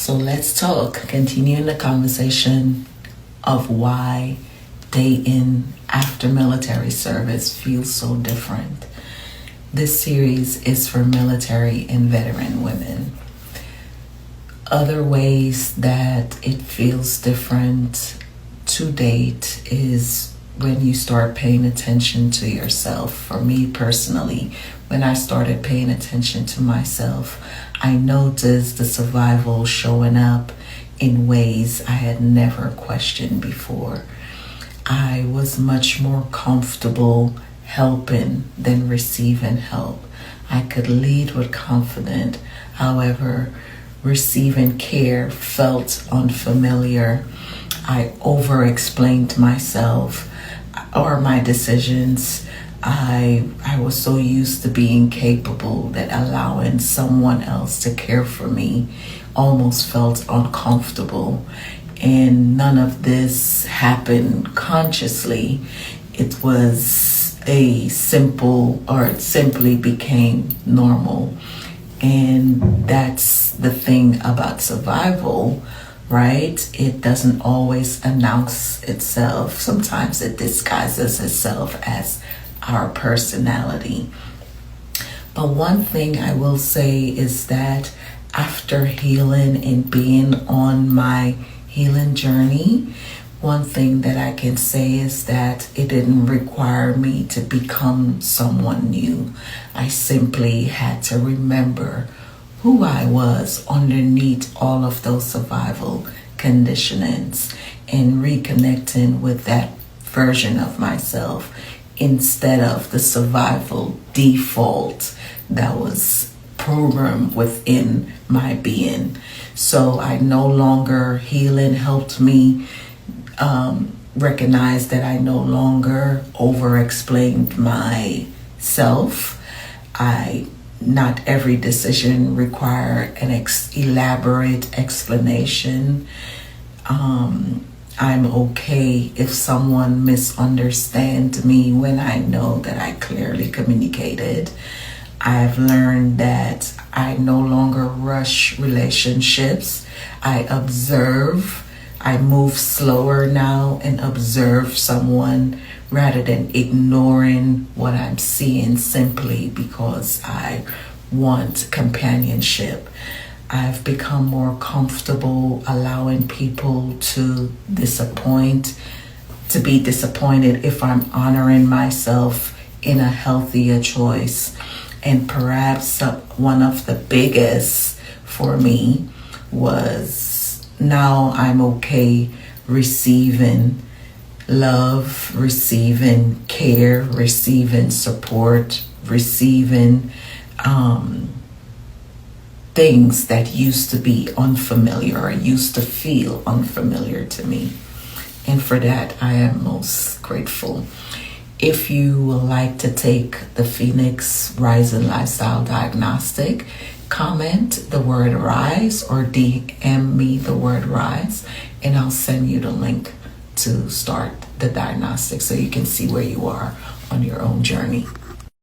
So let's talk, continuing the conversation of why dating after military service feels so different. This series is for military and veteran women. Other ways that it feels different to date is when you start paying attention to yourself. For me personally, when I started paying attention to myself, I noticed the survival showing up in ways I had never questioned before. I was much more comfortable helping than receiving help. I could lead with confidence. However, receiving care felt unfamiliar. I over-explained myself or my decisions. I was so used to being capable that allowing someone else to care for me almost felt uncomfortable. And none of this happened consciously. It was a simple, or it simply became normal. And that's the thing about survival, right? It doesn't always announce itself. Sometimes it disguises itself as our personality. But one thing I will say is that after healing and being on my healing journey, one thing that I can say is that it didn't require me to become someone new. I simply had to remember who I was underneath all of those survival conditionings and reconnecting with that version of myself instead of the survival default that was programmed within my being. So I no longer, healing helped me recognize that I no longer over-explained myself. Not every decision require an elaborate explanation. I'm okay if someone misunderstands me when I know that I clearly communicated. I've learned that I no longer rush relationships. I observe. I move slower now and observe someone rather than ignoring what I'm seeing simply because I want companionship. I've become more comfortable allowing people to be disappointed if I'm honoring myself in a healthier choice. And perhaps one of the biggest for me was now I'm okay receiving love, receiving care, receiving support, receiving things that used to be unfamiliar or used to feel unfamiliar to me. And for that, I am most grateful. If you would like to take the Phoenix Rising Lifestyle Diagnostic, comment the word RISE or DM me the word RISE, and I'll send you the link to start the diagnostic so you can see where you are on your own journey.